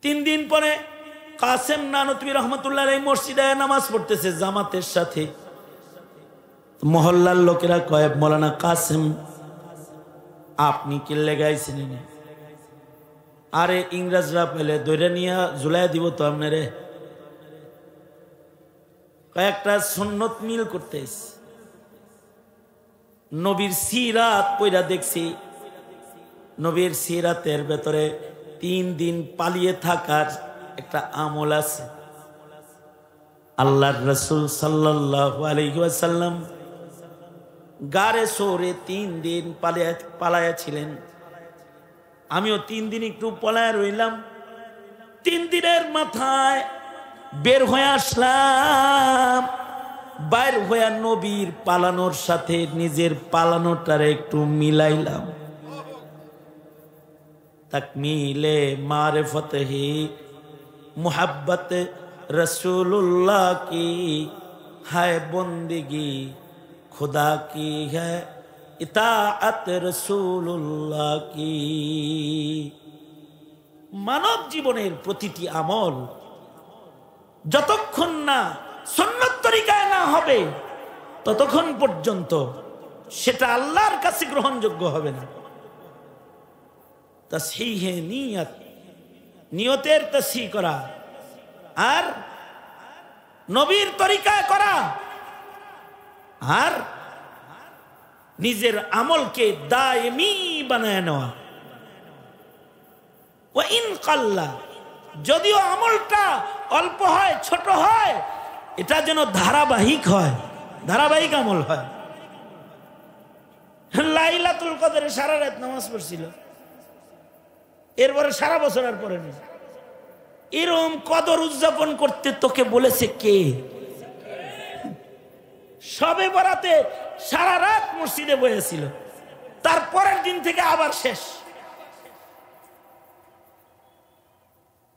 3 দিন পরে কাসেম নানতুবি রহমতুল্লাহ আলাইহি মসজিদে নামাজ পড়তেছে জামাতের সাথে। মহল্লার লোকেরা কয়, মৌলানা কাসেম আপনি কি লেগাইছেন? আরে ইংরেজরা পেলে দৈরা নিয়ে ঝুলাই দিব তো আপনারে। কয়েকটা সুন্নত মিল করতে নবীর সিরাত পয়রা দেখছি। নবীর সিরাতের ভেতরে 3 দিন পালিয়ে থাকার একটা আমল আছে। আল্লাহর রাসূল সাল্লাল্লাহু আলাইহি ওয়াসাল্লাম গারে সৌরে 3 দিন পালায়া ছিলেন। আমিও 3 দিন একটু পলায় রইলাম। 3 দিনের মাথায় বের হয়ে আসলাম। বাইর হয়ে নবীর পালানোর সাথে নিজের পালানোটারে একটু মিলাইলাম। তাকমিলে মারিফত হি মুহাব্বত रसूलुल्लाह की है बंदगी, खुदा की है इताअत रसूलुल्लाह की। मानव जीवনের প্রতিটি আমল যতক্ষণ না সুন্নত তরিকায় না হবে ততক্ষণ পর্যন্ত সেটা আল্লাহর কাছে গ্রহণযোগ্য হবে না। তাসহিহে নিয়ত, নিয়তের তাসহিহ করা আর নবীর তরিকায় করা আর নিজের আমলকে দায়েমি বানায় নেওয়া। ওয়া ইন কাল্লা, যদিও আমলটা অল্প হয়, ছোট হয়, এটা যেন ধারাবাহিক হয়, ধারাবাহিক আমল হয়। লাইলাতুল কদরে সারা রাত নামাজ পড়ছিল, এরপরে সারা বছর আর পড়ে না। এরকম কদর উদযাপন করতে তোকে বলেছে কে? সবে বরাতে সারা রাত মসজিদে বসেছিল, তারপরের দিন থেকে আবার শেষ।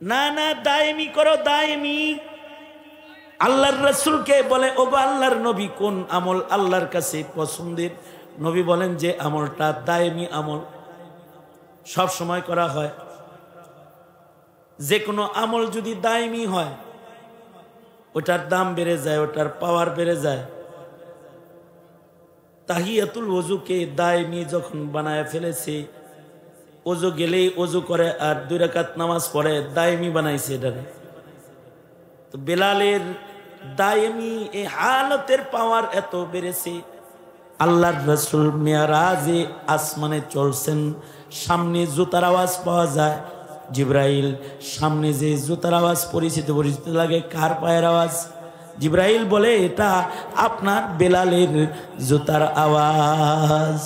না না, দায়েমি করো, দায়েমি। আল্লাহর রাসূলকে বলে, ওগো আল্লাহর নবী, কোন আমল আল্লাহর কাছে পছন্দের? নবী বলেন যে আমলটা দায়েমি আমল, সব সময় করা হয়। যে কোনো আমল যদি দায়েমি হয় ওটার দাম বেড়ে যায়, ওটার পাওয়ার বেড়ে যায়। তাহিয়াতুল ওযুকে দায়েমি যখন বানায় ফেলেছে, ওযু গেলেই ওযু করে আর 2 রাকাত নামাজ পড়ে, দায়েমি বানাইছে এটারে। তো বেলালের দায়েমি এই হালতের পাওয়ার এত বেড়েছে। আল্লাহর রাসূল মিরাজে আসমানে চলছেন, সামনে জুতার আওয়াজ পাওয়া যায়। জিব্রাইল সামনে যে জুতার আওয়াজ পরিচিত পরিচিত লাগে, কার পায়ের আওয়াজ? জিব্রাইল বলে, এটা আপনার বেলালের জুতার আওয়াজ।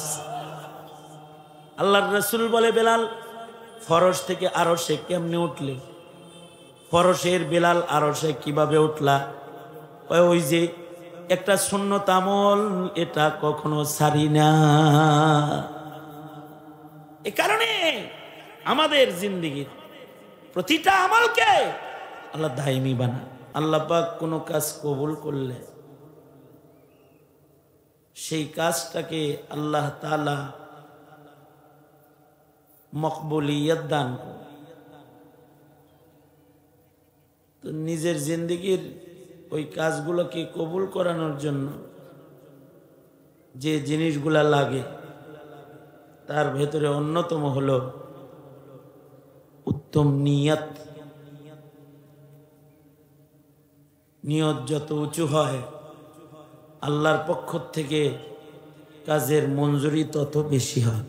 আল্লাহর রাসূল বলে, বেলাল ফরশ থেকে আরশে কেমনে উঠলে? ফরশের বেলাল আরশে কিভাবে উঠলা? ওই যে একটা সুন্নত আমল, এটা কখনো ছাড়ি না। এ কারণে আমাদের জিন্দেগির প্রতিটা আমলকে আল্লাহ দায়েমি বানায়। আল্লাহ পাক কোনো কাজ কবুল করলে সেই কাজটাকে আল্লাহ তাআলা মকবুলিয়ত দান করে। তো নিজের জিন্দেগির ওই কাজগুলোকে কবুল করানোর জন্য যে জিনিসগুলা লাগে তার ভেতরে অন্যতম হলো উত্তম নিয়ত। নিয়ত যত উঁচু হয় আল্লাহর পক্ষ থেকে কাজের মঞ্জুরি তত বেশি হয়।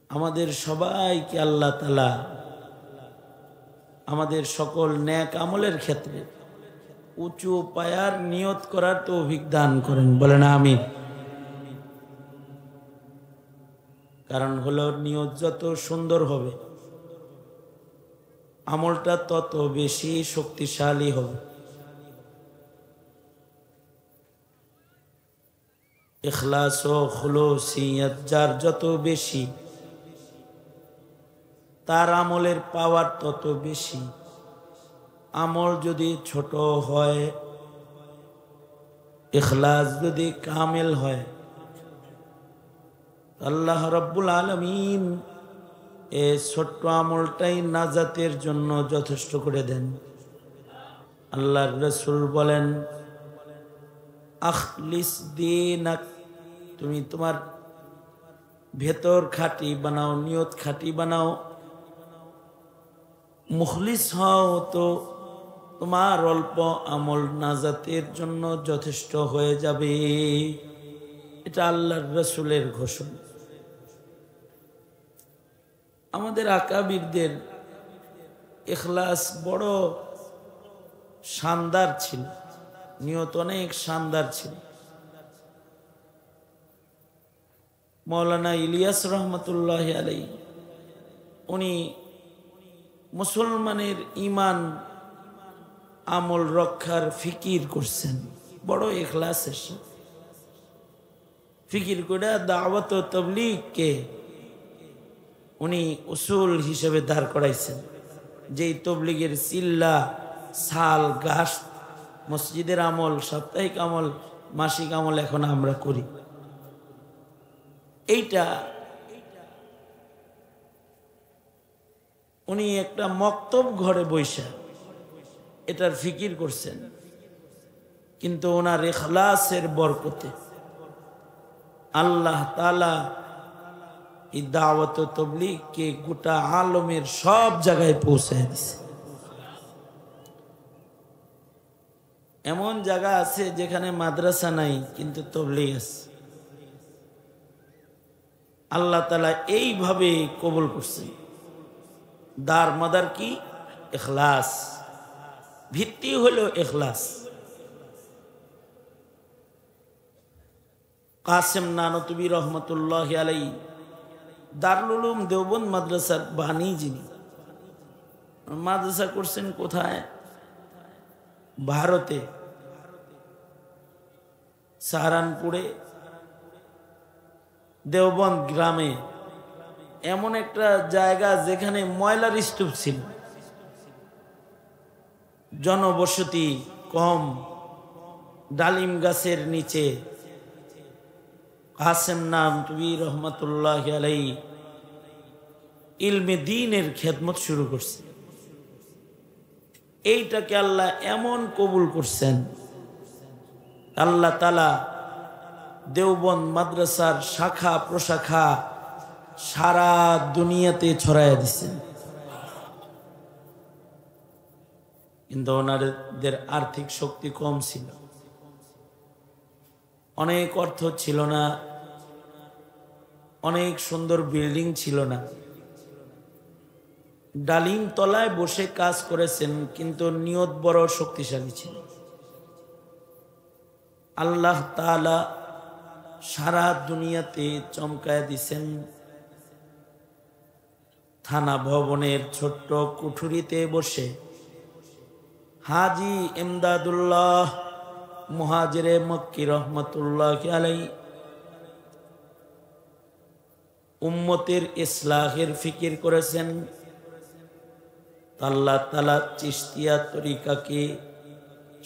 আমাদের সবাইকে আল্লাহ তাআলা আমাদের সকল নেক আমলের ক্ষেত্রে উঁচু পায়ার নিয়ত করার তৌফিক দান করেন, বলেন আমিন। কারণ হলো নিয়ত যত সুন্দর হবে আমলটা তত বেশি শক্তিশালী হবে। ইখলাস ও খুলুসিয়ত যার যত বেশি, তার আমলের পাওয়ার তত বেশি। আমল যদি ছোট হয়, ইখলাস যদি কামেল হয়, আল্লাহ রাব্বুল আলামিন এই ছোট্ট আমলটাই নাজাতের জন্য যথেষ্ট করে দেন। আল্লাহর রাসূল বলেন, আখলিস দীনাক, তুমি তোমার ভেতর খাঁটি বানাও, নিয়ত খাঁটি বানাও, মুখলিস হও, তো তোমার অল্প আমল নাজাতের জন্য যথেষ্ট হয়ে যাবে। এটা আল্লাহর রাসূলের ঘোষণা। আমাদের আকাবিরদের ইখলাস বড় শানদার ছিল, নিয়ত অনেক শানদার ছিল। মৌলানা ইলিয়াস রহমতুল্লাহ আলাইহি, উনি মুসলমানের ইমান আমল রক্ষার ফিকির করছেন বড় ইখলাসের সাথে। ফিকির করে দাওয়াত ও তাবলীগকে উনি উসুল হিসেবে দাঁড় করাইছেন। যেই তবলীগের চিল্লা, সাল, গাছ, মসজিদের আমল, সাপ্তাহিক আমল, মাসিক আমল এখন আমরা করি, এইটা উনি একটা মক্তব ঘরে বৈশা এটার ফিকির করছেন। কিন্তু ওনার ইখলাসের বরকতে আল্লাহ তাআলা এই দাওয়াত ও তাবলীগকে গোটা আলমের সব জায়গায় পৌঁছায় দিছে। এমন জায়গা আছে যেখানে মাদ্রাসা নাই কিন্তু তাবলীগ আছে। আল্লাহ তাআলা এইভাবে কবুল করছেন। দার মাদার কি? ইখলাস। ভিত্তি হলো ইখলাস। কাসেম নানতুবি রহমতুল্লাহ আলাইহি দারুল উলুম দেওবন্দ মাদ্রাসার বাণী যিনি। মাদ্রাসা করছেন কোথায়? ভারতে, সাহারানপুরে দেওবন্দ গ্রামে এমন একটা জায়গা যেখানে ময়লার স্তূপ ছিল, জনবসতি কম, ডালিম গাছের নিচে কাসেম নানতুবি রহমতুল্লাহ আলাইহি ইলমে দ্বীনের খেদমত শুরু করছে। এইটাকে আল্লাহ এমন কবুল করছেন, আল্লাহ তাআলা দেওবন্দ মাদ্রাসার শাখা প্রশাখা সারা দুনিয়াতে ছড়াইয়া দিচ্ছেন। কিন্তু ওনাদের আর্থিক শক্তি কম ছিল, অনেক অর্থ ছিল না, অনেক সুন্দর বিল্ডিং ছিল না। ডালিম তলায় বসে কাজ করেছেন, কিন্তু নিয়ত বড় শক্তিশালী ছিল। আল্লাহ তাআলা সারা দুনিয়াতে চমকায় দিছেন। থানা ভবনের ছোট্ট কুঠুরিতে বসে হাজী ইমদাদুল্লাহ মুহাজিরে মক্কি রহমতুল্লাহ আলাইহি উম্মতের ইসলাহের ফিকির করেছেন। আল্লাহ তাআলা চিশতিয়া তরিকাকে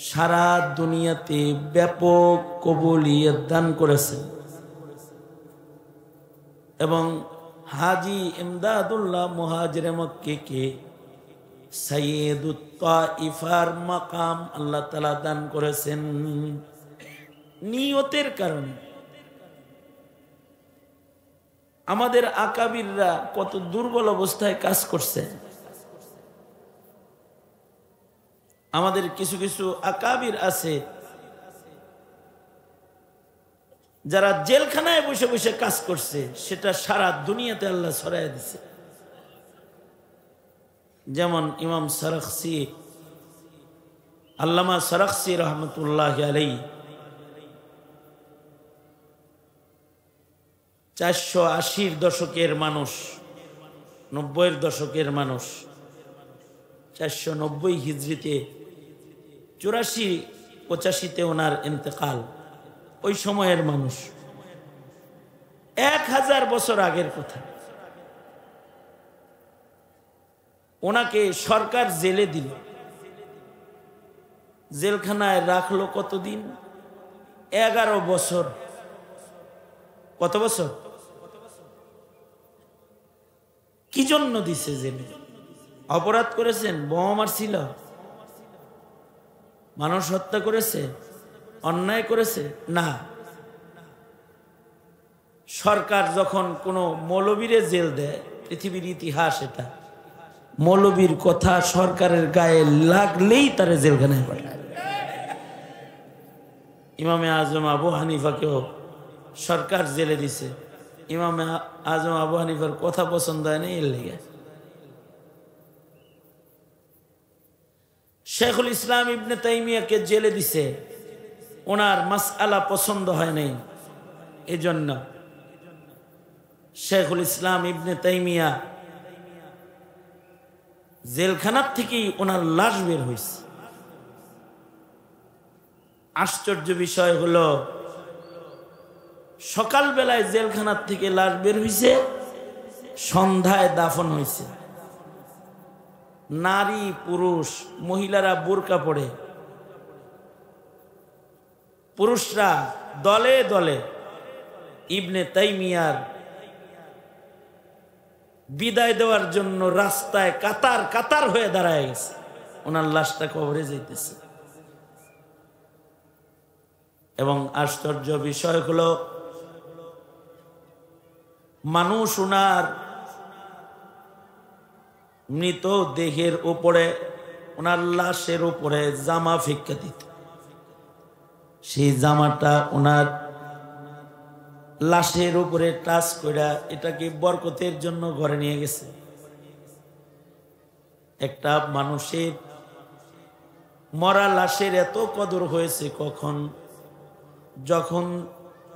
সারা দুনিয়াতে ব্যাপক কবুলিয়ত দান করেছেন এবং হাজী ইমদাদুল্লাহ মুহাজিরে মক্কিকে সাইয়্যিদুত তাইফার মাকাম আল্লাহ তাআলা দান করেছেন নিয়তের কারণে। আমাদের আকাবিররা কত দুর্বল অবস্থায় কাজ করছে। আমাদের কিছু কিছু আকাবির আছে যারা জেলখানায় বসে বসে কাজ করছে, সেটা সারা দুনিয়াতে আল্লাহ ছড়াইয়া দিছে। যেমন ইমাম সরখসি, আল্লামা সরখসি রহমতুল্লাহ আলাইহি 480-র দশকের মানুষ, 90-এর দশকের মানুষ, 490 হিজরিতে 84-85-তে ওনার ইন্তেকাল। ওই সময়ের মানুষ, 1000 বছর আগের কথা। ওনাকে সরকার জেলে দিল, জেলখানায় রাখলো কতদিন? 11 বছর। কত বছর? কি জন্য দিছে জেলে? অপরাধ করেছেন? বোমা মারছিল? মানুষ হত্যা করেছে? অন্যায় করেছে? না। সরকার যখন কোনো মৌলবীরে জেল দেয়, পৃথিবীর ইতিহাস এটা, মৌলবীর কথা সরকারের গায়ে লাগলেই তারা জেলখানায় পাঠায়। ইমামে আজম আবু হানিফাকেও সরকার জেলে দিছে। ইমামে আজম আবু হানিফার কথা পছন্দ হয় না, এর লেগে। শেখুল ইসলাম ইবনে তাইমিয়াকে জেলে দিছে, ওনার মাসআলা পছন্দ হয় নাই, এজন্য শেখুল ইসলাম ইবনে তাইমিয়া জেলখানার থেকেই ওনার লাশ বের হয়েছে। আশ্চর্য বিষয় হলো, সকালবেলায় জেলখানার থেকে লাশ বের হয়েছে, সন্ধ্যায় দাফন হয়েছে। নারী পুরুষ, মহিলারা বোরকা পরে, পুরুষরা দলে দলে ইবনে তাইমিয়ার বিদায় দেওয়ার জন্য রাস্তায় কাতার কাতার হয়ে দাঁড়ায় গেছে। ওনার লাশটা কবরে যাইতেছে। এবং আশ্চর্য বিষয় হলো, মানুষ ওনার মৃত দেহের উপরে, ওনার লাশের উপরে জামা ফিক্কা দিত। সেই জামাটা ওনার লাশের উপরে টাচ কইরা এটাকে বরকতের জন্য ঘরে নিয়ে গেছে। একটা মানুষের মরা লাশের এত কদর হয়েছে কখন? যখন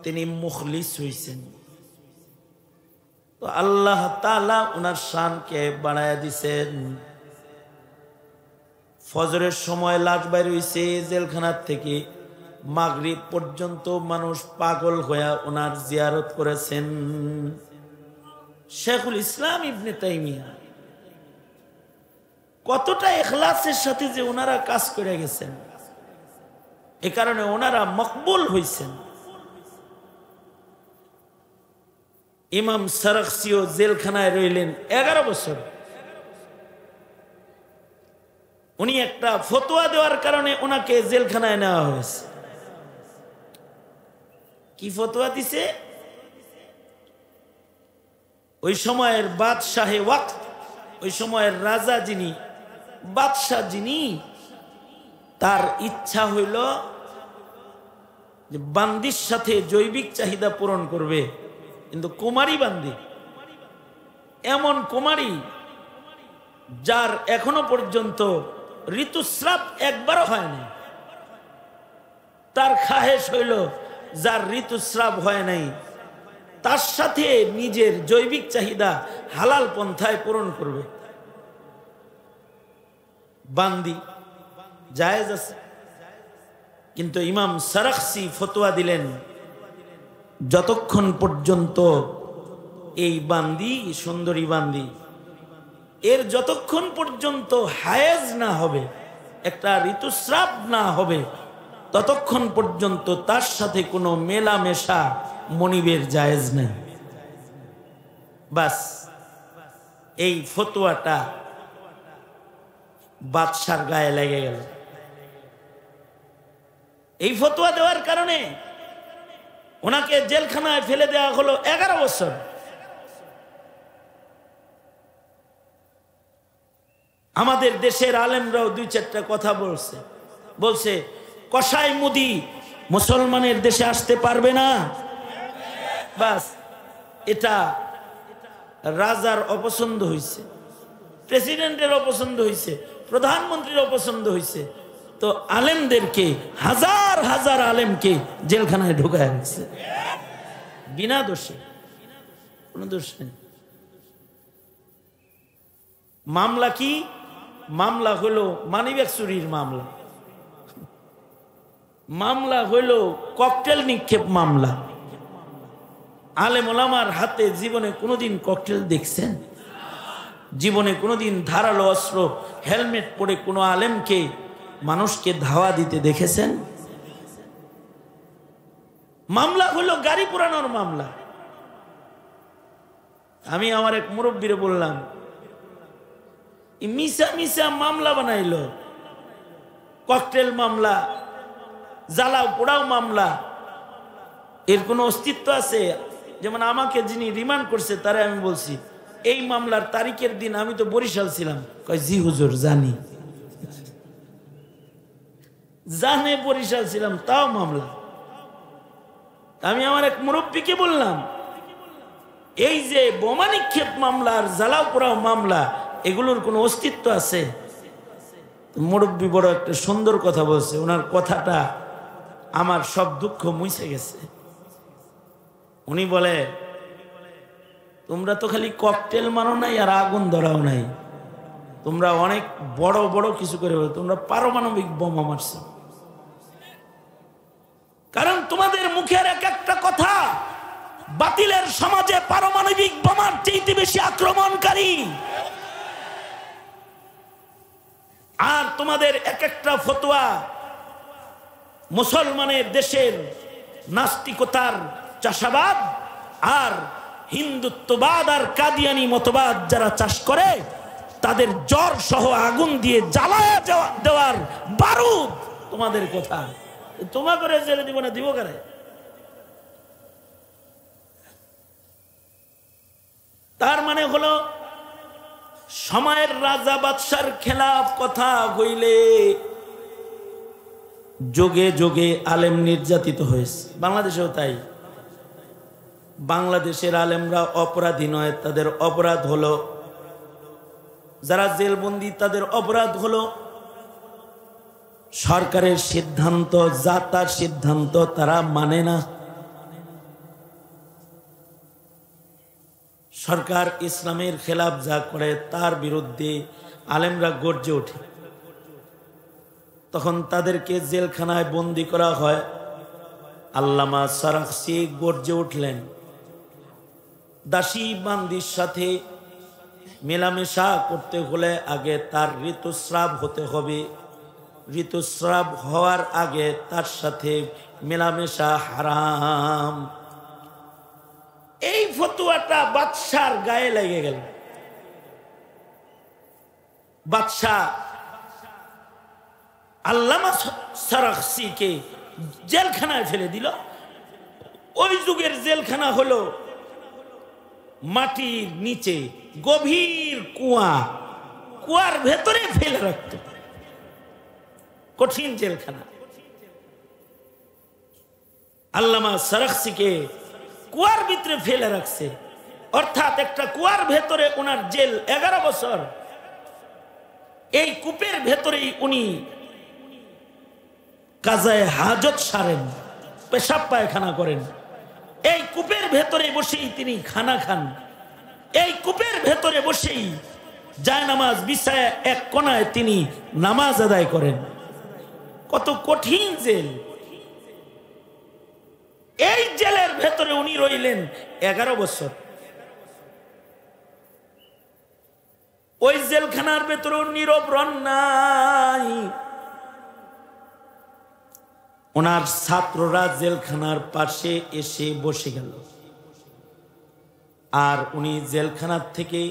তিনি মুখলিস হইছেন। তো আল্লাহ তাআলা ওনার শানকে বাড়ায়া দিছেন। ফজরের সময় লাশ বাইর হইছে জেলখানার থেকে, মাগরিব পর্যন্ত মানুষ পাগল হয়ে ওনার জিয়ারত করেছেন। শেখুল ইসলাম ইবনে তাইমিয়া কতটা ইখলাসের সাথে যে ওনারা কাজ করে গেছেন, এ কারণে ওনারা মকবুল হইছেন। ইমাম সারাখসিও জেলখানায় রইলেন 11 বছর। উনি একটা ফতোয়া দেওয়ার কারণে ওনাকে জেলখানায় নেওয়া হয়েছে। কি ফতোয়া দিছে? ওই সময়ের বাদশাহে ওয়াক্ত, ওই সময়ের রাজা যিনি, বাদশাহ যিনি, তার ইচ্ছা হইল যে বান্দির সাথে জৈবিক চাহিদা পূরণ করবে, কিন্তু কুমারী বান্দি, এমন কুমারী যার এখনো পর্যন্ত ঋতুস্রাব একবারও হয়নি। তার খাহেশ হইল যার ঋতুস্রাব হয় নাই তার সাথে নিজের জৈবিক চাহিদা হালাল পন্থায় পূরণ করবে। বান্দি জায়েজ আছে, কিন্তু ইমাম সারাখসি ফতোয়া দিলেন, যতক্ষণ পর্যন্ত এই বান্দি, সুন্দরী বান্দি, এর যতক্ষণ পর্যন্ত হায়েজ না হবে, একটা ঋতুস্রাব না হবে, ততক্ষণ পর্যন্ত তার সাথে কোনো মেলামেশা মনিবের জায়েজ নেই। বাস, এই ফতোয়াটা বাদশার গায়ে লেগে গেল। এই ফতোয়া দেওয়ার কারণে ওনাকে জেলখানায় ফেলে দেওয়া হলো 11 বছর। আমাদের দেশের আলেমরাও 2-4টা কথা বলছে কসাই মুদি মুসলমানের দেশে আসতে পারবে না। বাস, এটা রাজার অপছন্দ হয়েছে, প্রেসিডেন্টের অপছন্দ হয়েছে, প্রধানমন্ত্রীর অপছন্দ হয়েছে, তো আলেমদেরকে, হাজার হাজার আলেমকে জেলখানায় ঢুকায় গেছে বিনা দোষে, কোনো দোষ নেই। মামলা কি? মামলা হলো মানিব্যাগ চুরির মামলা, মামলা হইল ককটেল নিক্ষেপ মামলা। আলেম ওলামার হাতে জীবনে কোনোদিন ককটেল দেখছেন? জীবনে কোনোদিন ধারালো অস্ত্র, হেলমেট পরে কোনো আলেমকে, মানুষকে ধাওয়া দিতে দেখেছেন? মামলা হলো গাড়ি পোড়ানোর মামলা। আমি আমার এক মুরব্বীরে বললাম, মিশা মিশা মামলা বানাইলো, ককটেল মামলা, জ্বালাও পোড়াও মামলা, এর কোনো অস্তিত্ব আছে? যেমন আমাকে যিনি রিমান্ড করছে তারা আমি বলছি এই মামলার তারিখের দিন আমি তো বরিশাল ছিলাম। কয় জি হুজুর জানি, জানে বরিশাল ছিলাম, তাও মামলা। আমি আমার এক মুরব্বীকে বললাম, এই যে বোমা নিক্ষেপ মামলা আর জ্বালাও পোড়াও মামলা, এগুলোর কোনো অস্তিত্ব আছে? মুরব্বী বড় একটা সুন্দর কথা বলছে, ওনার কথাটা আমার সব দুঃখ মুছে গেছে। উনি বলে, তোমরা তো খালি ককটেল মারো নাই আর আগুন ধরাও নাই, তোমরা অনেক বড় বড় কিছু করে, তোমরা পারমাণবিক বোমা মারছো। কারণ তোমাদের মুখের এক একটা কথা বাতিলের সমাজে পারমাণবিক বোমার চেয়ে বেশি আক্রমণকারী। আর তোমাদের এক একটা ফতোয়া মুসলমানের দেশের নাস্তিকতার চাষাবাদ আর হিন্দুত্ববাদ আর কাদিয়ানি মতবাদ যারা চাষ করে তাদের জ্বর সহ আগুন দিয়ে জ্বালায় দেওয়ার বারুদ তোমাদের কথা। তোমা করে জেলে দিব না, দিব করে? তার মানে হলো সময়ের রাজা বাদশার খেলাফ কথা হইলে যোগে যোগে আলেম নির্যাতিত হয়েছে। বাংলাদেশেও তাই। বাংলাদেশের আলেমরা অপরাধী নয়, তাদের অপরাধ হলো, যারা জেলবন্দি তাদের অপরাধ হলো সরকারের সিদ্ধান্ত, যা তার সিদ্ধান্ত তারা মানে না। সরকার ইসলামের খেলাফ যা করে তার বিরুদ্ধে আলেমরা গর্জে ওঠে, তখন তাদেরকে জেলখানায় বন্দী করা হয়। আল্লামা সারাখসি গর্জে উঠলেন, দাসী বান্দির সাথে মেলামেশা করতে হলে আগে তার ঋতুস্রাব হতে হবে, ঋতুস্রাব হওয়ার আগে তার সাথে মেলামেশা হারাম। এই ফতোয়াটা বাদশার গায়ে লেগে গেল। বাদশাহ আল্লামা সারাখসিকে জেলখানায় ফেলে দিল। ওই যুগের জেলখানা হলো মাটির নিচে গভীর কুয়া, কুয়ার ভেতরে ফেলে রাখত, কঠিন জেলখানা। আল্লামা সারাখসিকে কুয়ার ভিতরে ফেলে রাখছে, অর্থাৎ একটা কুয়ার ভেতরে ওনার জেল 11 বছর। এই কূপের ভেতরেই উনি কাজায়ে হাজত সারেন, পেশাব পায়খানা করেন। এই কূপের ভেতরে বসেই তিনি খানা খান। এই কূপের ভেতরে বসেই জায়নামাজ বিছায় এক কোণায় তিনি নামাজ আদায় করেন। কত কঠিন জেল! এই জেলের ভেতরে উনি রইলেন 11 বছর। ওই জেলখানার ভেতরে নীরব রন নাই। ওনার ছাত্ররা জেলখানার পাশে এসে বসে গেল, আর উনি জেলখানার থেকে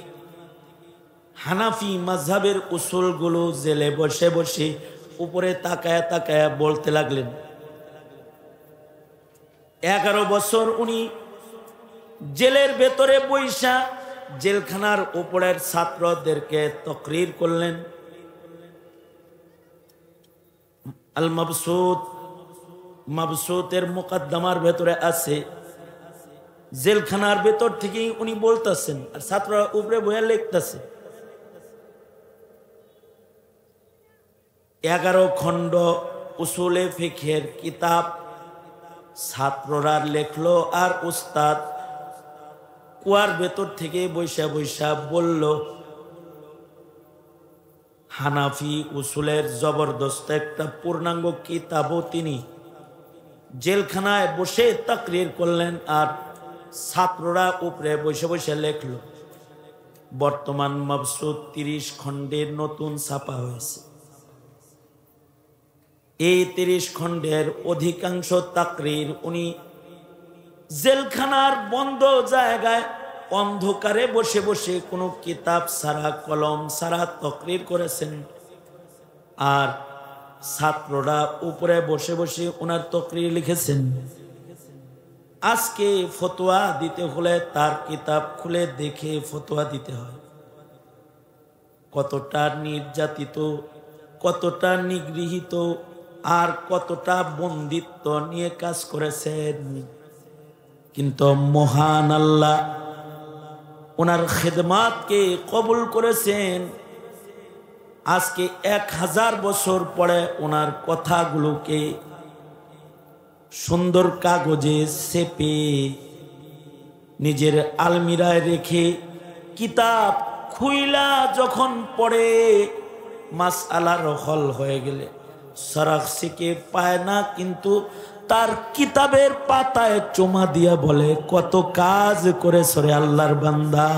হানাফি মাযহাবের উসুলগুলো জেলে বসে বসে উপরে তাকায়া তাকায়া বলতে লাগলেন। 11 বছর উনি জেলের ভেতরে বৈশা জেলখানার উপরের ছাত্রদেরকে তকরির করলেন। আল মাবসুত, মাবসুতের মুকদ্দমার ভেতরে আছে, জেলখানার ভেতর থেকেই উনি বলতেছেন আর ছাত্ররা উপরে বইয়া লিখতেছে। 11 খণ্ড উসুলে ফিকহের কিতাব ছাত্ররা লেখলো, আর উস্তাদ কুয়ার ভেতর থেকে বৈশা বৈশা বলল। হানাফি উসুলের জবরদস্ত একটা পূর্ণাঙ্গ কিতাবও তিনি জেলখানায় বসে তাকরির করলেন, আর ছাত্ররা উপরে বসে বসে লেখল। বর্তমান মাবসুত 30 খণ্ডের নতুন ছাপা হয়েছে। এই 30 খণ্ডের অধিকাংশ তাকরির উনি জেলখানার বন্ধ জায়গায় অন্ধকারে বসে বসে কোনো কিতাব ছাড়া কলম ছাড়া তকরির করেছেন, আর ছাত্ররা উপরে বসে বসে ওনার তকরির লিখেছেন। আজকে ফতোয়া দিতে হলে তার কিতাব খুলে দেখে ফতোয়া দিতে হয়। কতটা নির্যাতিত, কতটা নিগৃহীত, আর কতটা বন্দিত্ব নিয়ে কাজ করেছেন। কিন্তু মহান আল্লাহ ওনার খেদমাতকে কবুল করেছেন। আজকে 1000 বছর পরে ওনার কথাগুলোকে সুন্দর কাগজে চেপে নিজের আলমিরায় রেখে কিতাব খুইলা যখন পড়ে মাসআলার হল হয়ে গেলে সরাকসিকে পায় না, কিন্তু তার কিতাবের পাতায় চুমা দিয়া বলে কত কাজ করে সরে আল্লাহর বান্দা।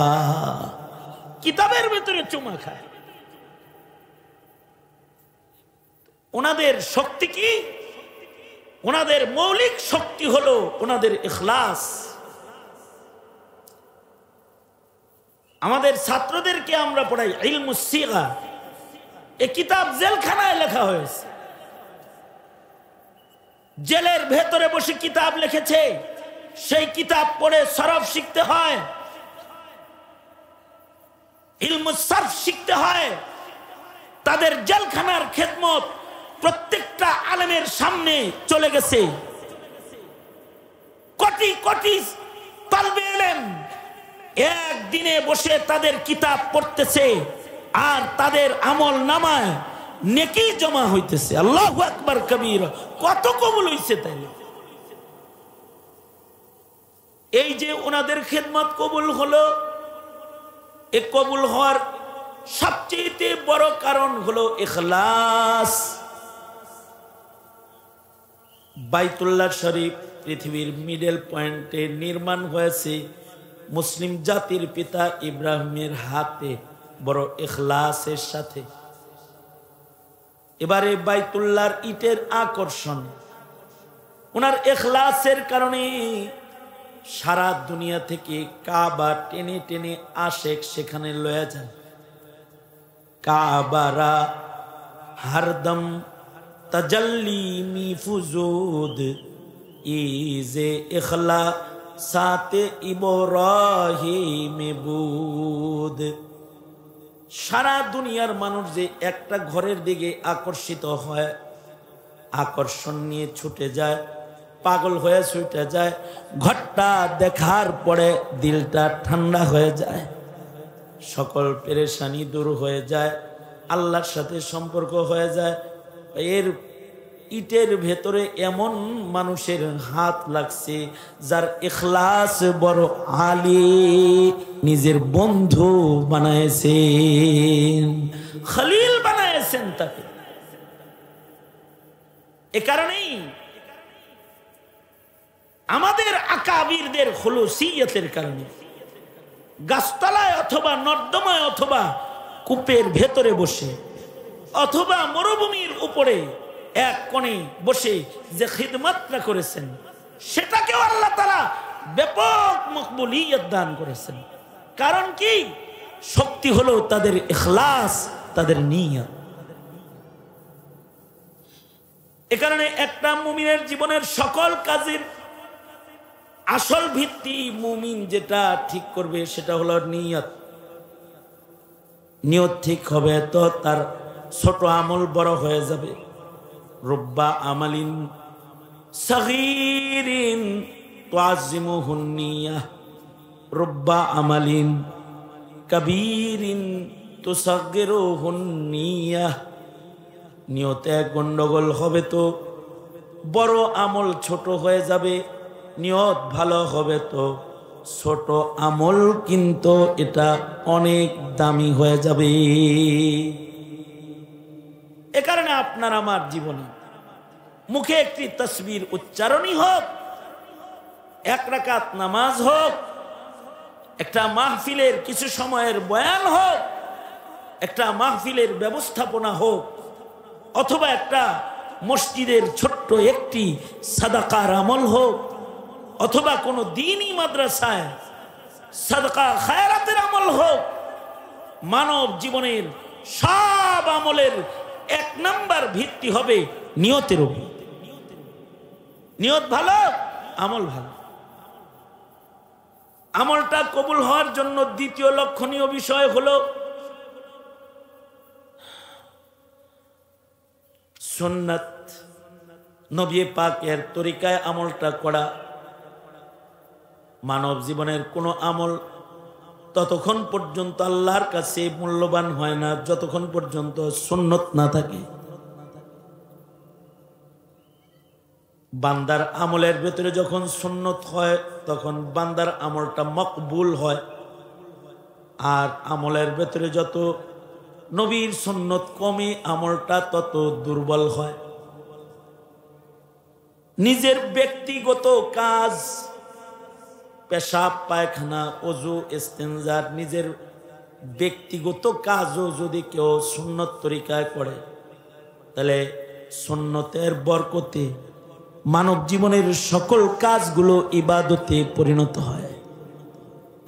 কিতাবের ভিতরে চুমা খায়। ওনাদের শক্তি কি? ওনাদের মৌলিক শক্তি হলো ওনাদের ইখলাস। আমাদের ছাত্রদেরকে আমরা পড়াই ইলমুস সিগা, এই কিতাব জেলখানায় লেখা হয়েছে। জেলের ভেতরে বসে কিতাব লিখেছে, সেই কিতাব পড়ে সরফ শিখতে হয়, ইলমুস সরফ শিখতে হয়। তাদের জেলখানার খেদমত প্রত্যেকটা আলেমের সামনে চলে গেছে। কোটি কোটি তালবে ইলম একদিনে বসে তাদের কিতাব পড়তেছে, আর তাদের আমল নামায় নেকি জমা হইতেছে। আল্লাহু আকবার কবীর। কত কবুল হইছে তাই। এই যে ওনাদের খেদমত কবুল হলো, এই কবুল হওয়ার সবচেয়ে বড় কারণ হলো ইখলাস। বাইতুল্লাহ শরীফ পৃথিবীর মিডল পয়েন্টে নির্মাণ হয়েছে মুসলিম জাতির পিতা ইব্রাহিমের হাতে, বড় ইখলাসের সাথে। এবারে বাইতুল্লাহর ইটের আকর্ষণ ওনার ইখলাসের কারণে সারা দুনিয়া থেকে কাবা টেনে টেনে আশেক সেখানে লয়ে যায়। কাবারা হরদম তজল্লি মি ফুজুদ ইজে ইখলা সাতে ইব্রাহিম বুদ। সারা দুনিয়ার মানুষ যে একটা ঘরের দিকে আকর্ষিত হয়, আকর্ষণ নিয়ে ছুটে যায়, পাগল হয়ে ছুটে যায়। ঘরটা দেখার পরে দিলটা ঠান্ডা হয়ে যায়, সকল পেরেশানি দূর হয়ে যায়, আল্লাহর সাথে সম্পর্ক হয়ে যায়। এর ইটের ভেতরে এমন মানুষের হাত লাগছে যার ইখলাস বড় আলী, নিজের বন্ধু বানাইছেন, খলিল বানাইছেন তাকে। এ কারণেই আমাদের আকাবিরদের খুলুসিয়তের কারণে গাছতলায় অথবা নর্দমায় অথবা কূপের ভেতরে বসে অথবা মরুভূমির উপরে এক কোণে বসে যে খিদমতটা করেছেন, সেটাকেও আল্লাহ তাআলা ব্যাপক মকবুলিয়ত দান করেছেন। কারণ কি? শক্তি হলো তাদের ইখলাস, তাদের নিয়ত। এ কারণে একটা মুমিনের জীবনের সকল কাজের আসল ভিত্তি, মুমিন যেটা ঠিক করবে সেটা হলো নিয়ত। নিয়ত ঠিক হবে তো তার ছোট আমল বড় হয়ে যাবে। রব্বা আমালিন সগীরিন তুআযিমুহুন নিয়াহ, রব্বা আমালিন কবীরিন তুসাগগিরুহুন নিয়াহ। নিয়তে গন্ডগোল হবে তো বড় আমল ছোট হয়ে যাবে, নিয়ত ভালো হবে তো ছোট আমল কিন্তু এটা অনেক দামি হয়ে যাবে। এ কারণে আপনার আমার জীবনে মুখে একটি তাসবির উচ্চারণই হোক, এক রাকাত নামাজ হোক, একটা মাহফিলের কিছু সময়ের বয়ান হোক, একটা মাহফিলের ব্যবস্থাপনা হোক, অথবা একটা মসজিদের ছোট্ট একটি সাদাকার আমল হোক, অথবা কোনো দ্বীনি মাদ্রাসায় সাদকা খায়রাতের আমল হোক, মানব জীবনের সব আমলের এক নাম্বার ভিত্তি হবে নিয়তের উপর। নিয়ত ভালো, আমল ভালো। আমলটা কবুল হওয়ার জন্য দ্বিতীয় লক্ষণীয় বিষয় হলো সুন্নাত, নবী পাকের তরিকায় আমলটা করা। মানব জীবনের কোনো আমল ততক্ষণ পর্যন্ত আল্লাহর কাছে মূল্যবান হয় না যতক্ষণ পর্যন্ত সুন্নত না থাকে। বান্দার আমলের ভেতরে যখন সুন্নত হয় তখন বান্দার আমলটা মকবুল হয়। আর আমলের ভেতরে যত নবীর সুন্নত কমে আমলটা তত দুর্বল হয়। নিজের ব্যক্তিগত কাজ, পেশাব পায়খানা, ওযু ইস্তেনজার, নিজের ব্যক্তিগত কাজও যদি কেউ সুন্নত তরিকায় করে তাহলে সুন্নতের বরকতে মানব জীবনের সকল কাজগুলো ইবাদতে পরিণত হয়।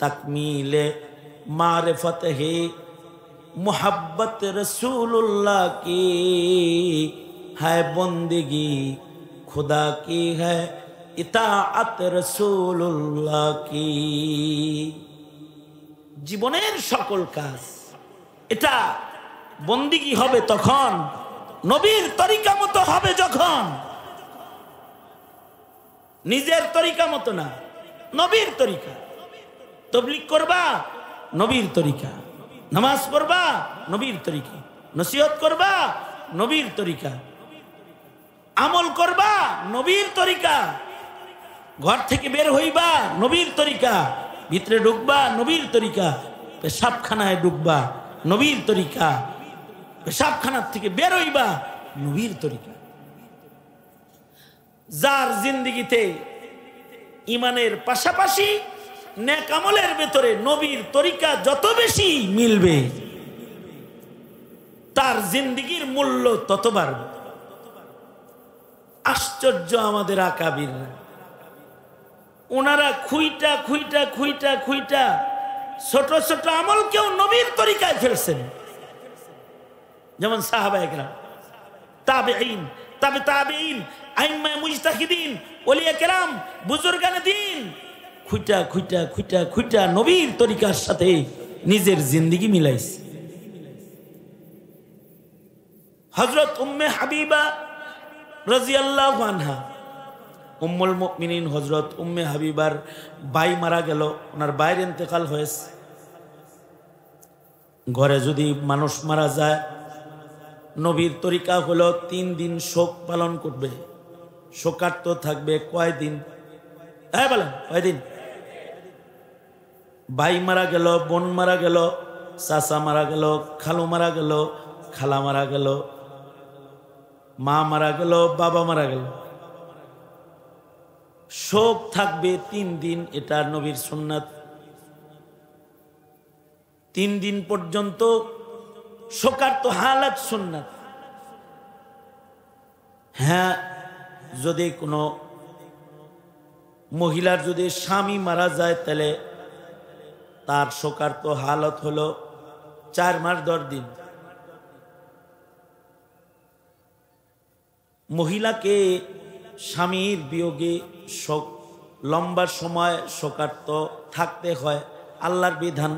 তাকমিলে মারিফত হে मोहब्बत रसूलुल्लाह की है बंदगी, खुदा की है इताअत रसूलुल्लाह की। জীবনের সকল কাজ এটা বন্দিগি হবে তখন, নবীর তরিকা মতো হবে যখন, নিজের তরিকা মতো না, নবীর তরিকা। তবলিগ করবা, নবীর তরিকা। নামাজ পড়বা, নবীর তরিকা। নসিহত করবা, নবীর তরিকা। আমল করবা, নবীর তরিকা। ঘর থেকে বের হইবা, নবীর তরিকা। ভিতরে ঢুকবা, নবীর তরিকা। পেশাবখানায় ঢুকবা, নবীর তরিকা। পেশাবখানার থেকে বের হইবা, নবীর তরিকা। যার জিন্দেগিতে ইমানের পাশাপাশি নেক আমলের ভেতরে নবীর তরিকা যত বেশি মিলবে তার জিন্দেগির মূল্য তত বাড়বে। আশ্চর্য আমাদের আকাবিররা, ওনারা খুইটা খুইটা খুইটা খুইটা ছোট ছোট আমলকেও নবীর তরিকায় ফেলছেন। যেমন সাহাবায়ে কেরাম, তাবেঈন, তাবে তাবেঈন, আইম্মায়ে মুজতাহিদিন, ওলিয়া কেরাম, বুজুর্গানে দ্বীন, খুইটা খুইটা খুইটা খুইটা নবীর তরিকার সাথে নিজের জিন্দেগি মিলাইছে। হযরত উম্মে হাবিবা রাদিয়াল্লাহু আনহা, উম্মুল মুমিনিন হযরত উম্মে হাবিবার ভাই মারা গেল, ওনার ভাইয়ের ইন্তেকাল হয়েছে। ঘরে যদি মানুষ মারা যায়, নবীর তরিকা হলো 3 দিন শোক পালন করবে। শোকার্ত থাকবে কয়দিন? হ্যাঁ বলেন, কয়দিন? ভাই মারা গেল, বোন মারা গেল, চাচা মারা গেল, খালু মারা গেল, খালা মারা গেল, মা মারা গেল, বাবা মারা গেল, শোক থাকবে 3 দিন। এটা নবীর সুন্নাত। 3 দিন পর্যন্ত শোকার্ত হালাত সুন্নাত। হ্যাঁ, যদি কোনো মহিলার যদি স্বামী মারা যায় তাহলে তার শোকার্ত হালত হলো 4 মাস 10 দিন। মহিলাকে স্বামীর বিয়োগে শোক লম্বা সময় শোকার্ত থাকতে হয়, আল্লাহর বিধান।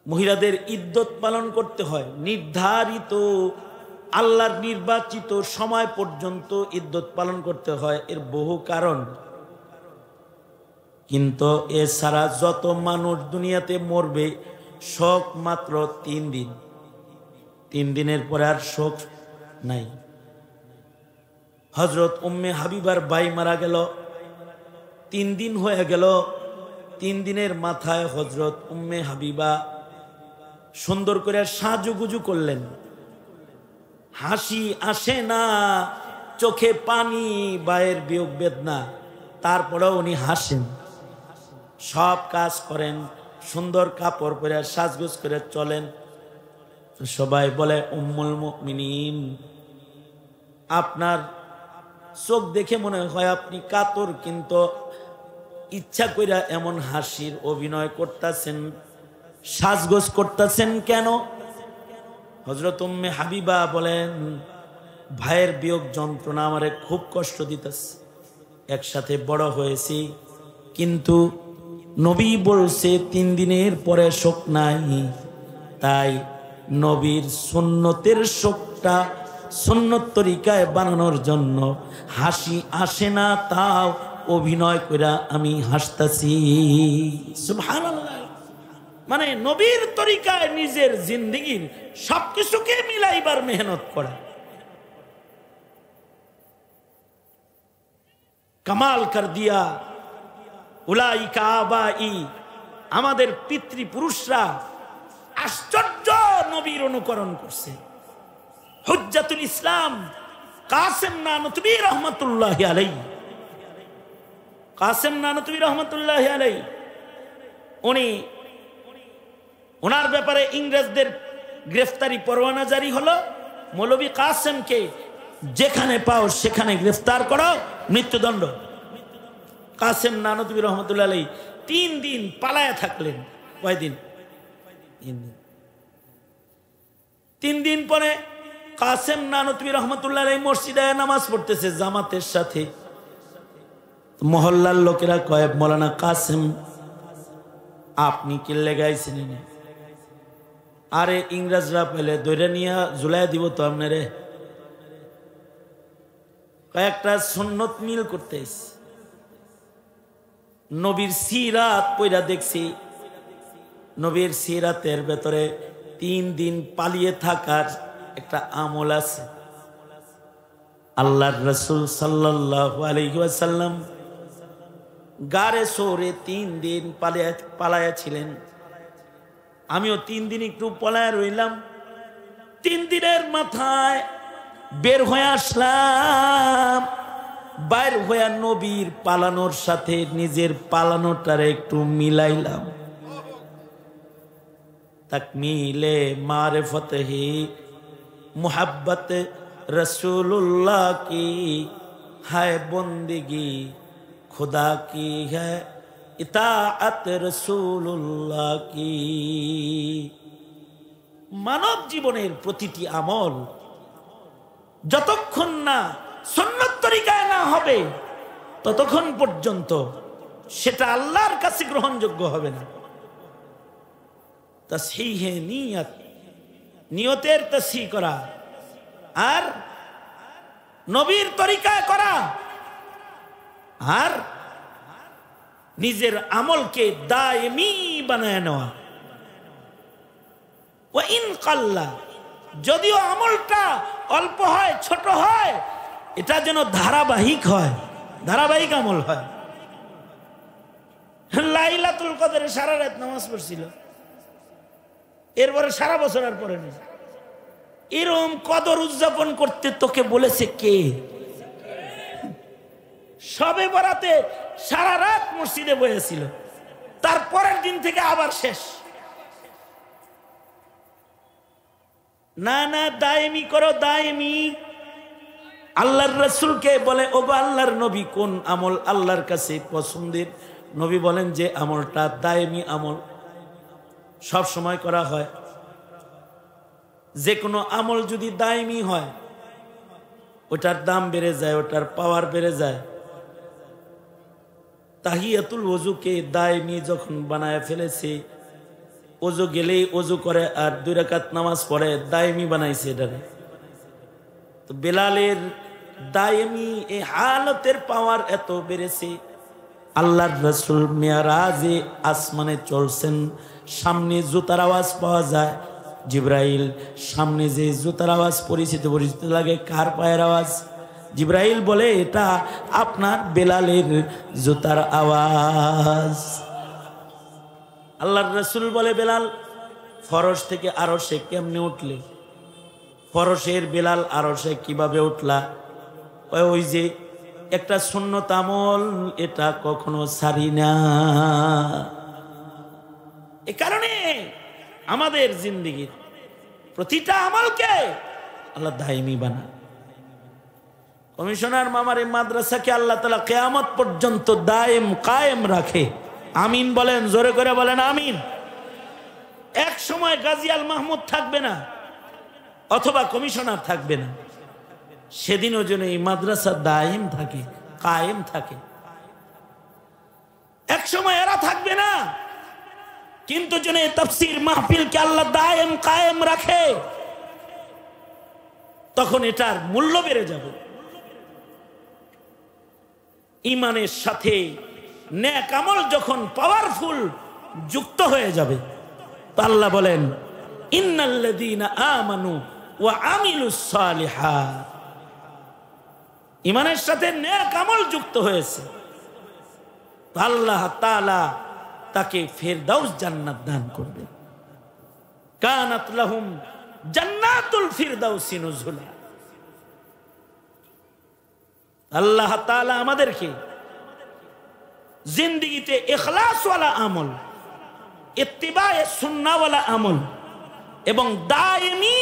মহিলাদের ইদ্যত পালন করতে হয়, নির্ধারিত আল্লাহর নির্বাচিত সময় পর্যন্ত ইদ্যত পালন করতে হয়। এর বহু কারণ, কিন্তু এছাড়া যত মানুষ দুনিয়াতে মরবে শোক মাত্র 3 দিন। 3 দিনের পরে আর শোক নাই। হযরত উম্মে হাবিবার ভাই মারা গেল, 3 দিন হয়ে গেল। 3 দিনের মাথায় হযরত উম্মে হাবিবা সুন্দর করে সাজুগুজু করলেন। হাসি আসে না, চোখে পানি, ভাইয়ের বিয়োগ বেদনা, তারপরেও উনি হাসেন, সব কাজ করেন, সুন্দর কাপড় পরে সাজগোজ করে চলেন। সবাই বলে, উম্মুল মুমিনিন, আপনার চোখ দেখে মনে হয় আপনি কাতর, কিন্তু ইচ্ছা কইরা এমন হাসির অভিনয় করতেছেন, সাজগোজ করতেছেন কেন? হযরত উম্মে হাবিবা বলেন, ভাইয়ের বিয়োগ যন্ত্রণা আমারে খুব কষ্ট দিতেছে, একসাথে বড় হয়েছি, কিন্তু নবী বলছে 3 দিনের পরে শোক নাই, তাই নবীর সুন্নতের শোকটা সুন্নত তরিকায় বানানোর জন্য হাসি আসে না, তাও অভিনয় কইরা আমি হাসতাছি। সুবহানাল্লাহ। মানে নবীর তরিকায় নিজের জিন্দেগির সবকিছুকে মিলাইবার মেহনত করা। কামাল কর দিয়া উলাইকা আবাই, আমাদের পিতৃপুরুষরা আশ্চর্য নবীর অনুকরণ করছে। হুজ্জাতুল ইসলাম কাসেম নানতুবি রহমাতুল্লাহি আলাইহি, কাসেম নানতুবি রহমাতুল্লাহি আলাইহি, ওনার ব্যাপারে ইংরেজদের গ্রেফতারি পরোয়ানা জারি হলো। মৌলভী কাসেমকে যেখানে পাও সেখানে গ্রেফতার করো, মৃত্যুদণ্ড। কাসেম নানতুবি রহমাতুল্লাহি আলাইহি 3 দিন পালায়া থাকলেন। কয়দিন? 3 দিন। 3 দিন পরে কাসেম নানতুবি রহমাতুল্লাহি আলাইহি মসজিদে নামাজ পড়তেছে জামাতের সাথে। মহল্লার লোকেরা কয়, মৌলানা কাসেম আপনি কি লেগাইছেন? আরে ইংরেজরা পেলে দৈরা নিয়ে ঝুলাই দিব তো আপনারে। কয়েকটা সুন্নত মিল করতে, নবীর সিরাত পয়রা দেখছি, নবীর সিরাতের ভেতরে 3 দিন পালিয়ে থাকার একটা আমল আছে। আল্লাহর রাসূল সাল্লাল্লাহু আলাইহি ওয়াসাল্লাম গারে সৌরে 3 দিন পালায়া ছিলেন। আমিও 3 দিন একটু পলায় রইলাম। 3 দিনের মাথায় বের হয়ে আসলাম। বাইর হয়ে নবীর পালানোর সাথে নিজের পালানোটারে একটু মিলাইলাম। তাকমিলে মারিফত হি মুহাব্বত रसूलुल्लाह की है बंदगी, खुदा की है इताअत रसूलुल्लाह की। মানব জীবনের প্রতিটি আমল যতক্ষণ না সুন্নত তরিকায় না হবে ততক্ষণ পর্যন্ত সেটা আল্লাহর কাছে গ্রহণযোগ্য হবে না। তাসহিহে নিয়ত, নিয়তের তাসহিহ করা আর নবীর তরিকায় করা আর নিজের আমলকে দায়েমি বানায় নেওয়া। ওয়া ইন কাল্লা, যদিও আমলটা অল্প হয়, ছোট হয়, এটা যেন ধারাবাহিক হয়, ধারাবাহিক আমল হয়। লাইলাতুল কদরে সারা রাত নামাজ পড়ছিল, এরপরে সারা বছর আর পড়ে না। এরকম কদর উদযাপন করতে তোকে বলেছে কে? সবে বরাতে সারা রাত মসজিদে বসেছিল, তারপরের দিন থেকে আবার শেষ। না না, দায়েমি করো, দায়েমি। আল্লাহর রাসূলকে বলে, ওগো আল্লাহর নবী, কোন আমল আল্লাহর কাছে পছন্দের? নবী বলেন যে আমলটা দায়েমি আমল, সব সময় করা হয়। যে কোনো আমল যদি দায়েমি হয় ওটার দাম বেড়ে যায়, ওটার পাওয়ার বেড়ে যায়। তাহিয়াতুল ওযুকে দায়েমি যখন বানায় ফেলেছে, ওযু গেলেই ওযু করে আর 2 রাকাত নামাজ পড়ে, দায়েমি বানাইছে এটারে। তো বেলালের দায়েমি এই হালতের পাওয়ার এত বেড়েছে, আল্লাহর রাসূল মিরাজে আসমানে চলছেন, সামনে জুতার আওয়াজ পাওয়া যায়। জিবরাইল সামনে যে জুতার আওয়াজ পরিচিত পরিচিত লাগে, কার পায়ের আওয়াজ? জিবরাইল বলে, এটা আপনার বেলালের জুতার আওয়াজ। আল্লাহর রাসূল বলে, বেলাল ফরশ থেকে আরশে কেমনে উঠলে? ফরশের বেলাল আরশে কিভাবে উঠলা? ওই যে একটা সুন্নত আমল, এটা কখনো ছাড়ি না। এ কারণে আমাদের জিন্দেগির প্রতিটা আমলকে আল্লাহ দায়েমি বানায়। কমিশনার মামার এই মাদ্রাসাকে আল্লাহ তাআলা কিয়ামত পর্যন্ত দায়েম কায়েম রাখে। আমিন বলেন, জোরে করে বলেন আমিন। এক সময় গাজী আল মাহমুদ থাকবে না অথবা কমিশনার থাকবে না, সেদিনও যেন এই মাদ্রাসা দায়েম থাকে, কায়েম থাকে। এক সময় এরা থাকবে না, কিন্তু যেন এই তাফসীর মাহফিলকে আল্লাহ দায়েম কায়েম রাখে, তখন এটার মূল্য বেড়ে যাবে। ঈমানের সাথে নেক আমল যখন পাওয়ারফুল যুক্ত হয়ে যাবে, তো আল্লাহ বলেন ইন্নাল্লাযীনা আমানু ওয়া আমিলুস সালিহাত, ঈমানের সাথে নেক আমল যুক্ত হয়েছে, আল্লাহ তাআলা তাকে ফেরদাউস জান্নাত দান করবে। কানাত লাহুম জান্নাতুল ফিরদাউসি নুজুলা। আল্লাহ তাআলা আমাদেরকে জিন্দেগিতে ইখলাস ওয়ালা আমল, ইত্তিবায়ে সুন্নাহ ওয়ালা আমল এবং দায়েমি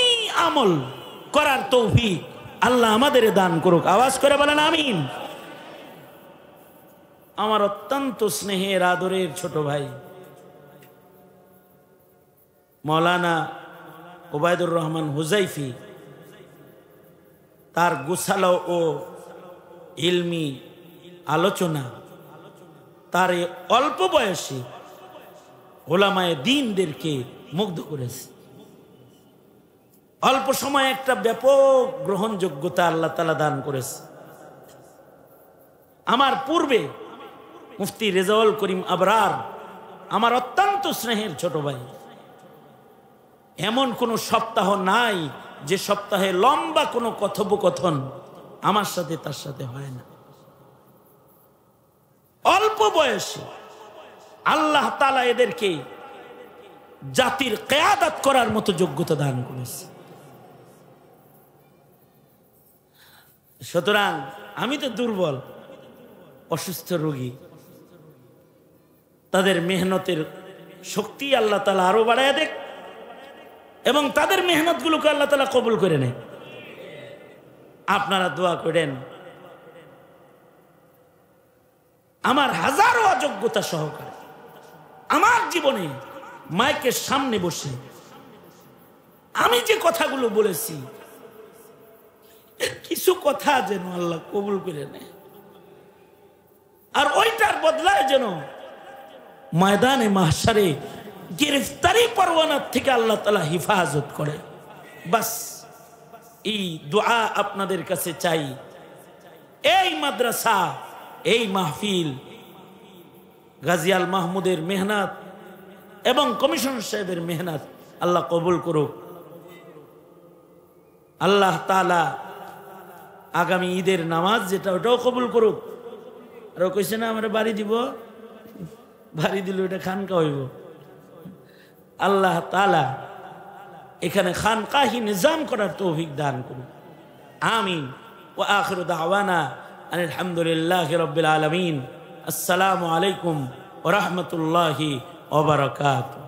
আমল করার তৌফিক আল্লাহ আমাদের দান করুক। আওয়াজ করে বলেন আমিন। আমার অত্যন্ত স্নেহের আদরের ছোট ভাই মাওলানা ওবায়দুর রহমান হুজাইফি, তার গোছালো ও ইলমি আলোচনা তার অল্প বয়সে ওলামায়ে দ্বীনদেরকে মুগ্ধ করেছে। অল্প সময়ে একটা ব্যাপক গ্রহণযোগ্যতা আল্লাহ তাআলা দান করেছে। আমার পূর্বে মুফতি রেজাউল করিম আবরার, আমার অত্যন্ত স্নেহের ছোট ভাই, এমন কোন সপ্তাহ নাই যে সপ্তাহে লম্বা কোনো কথোপকথন আমার সাথে তার সাথে হয় না। অল্প বয়সে আল্লাহ তাআলা এদেরকে জাতির কিয়াদত করার মতো যোগ্যতা দান করেছে। সুতরাং আমি তো দুর্বল, অসুস্থ রোগী, তাদের মেহনতের শক্তি আল্লাহ তাআলা আরো বাড়ায় দেখ এবং তাদের মেহনতগুলোকে আল্লাহ তাআলা কবুল করে নেয়। আপনারা দোয়া করেন আমার হাজারো অযোগ্যতা সহকারে আমার জীবনে মাইকের সামনে বসে আমি যে কথাগুলো বলেছি, কিছু কথা যেন আল্লাহ কবুল করে নেয়, আর ওইটার বদলায় যেন ময়দানে মাহশারে গ্রেফতারি পরওয়ানা থেকে আল্লাহ তাআলা হিফাজত করে। বাস এই দোয়া আপনাদের কাছে চাই। এই মাদ্রাসা, এই মাহফিল গাজী আল মাহমুদের মেহনত এবং কমিশনার সাহেবের মেহনত আল্লাহ কবুল করুক। আল্লাহ তাআলা আগামী ঈদের নামাজ যেটা ওটাও কবুল করুক। আর ও কইছে না আমরা বাড়ি দিব, বাড়ি দিল এটা খানকা হইব। আল্লাহ তাআলা এখানে খানকাহি নিজাম করার তৌফিক দান করুন। আমিন। ওয়া আখিরু দাওয়ানা আলহামদুলিল্লাহি রাব্বিল আলামিন। আসসালামু আলাইকুম ওয়া রাহমাতুল্লাহি ওয়া বারাকাতুহু।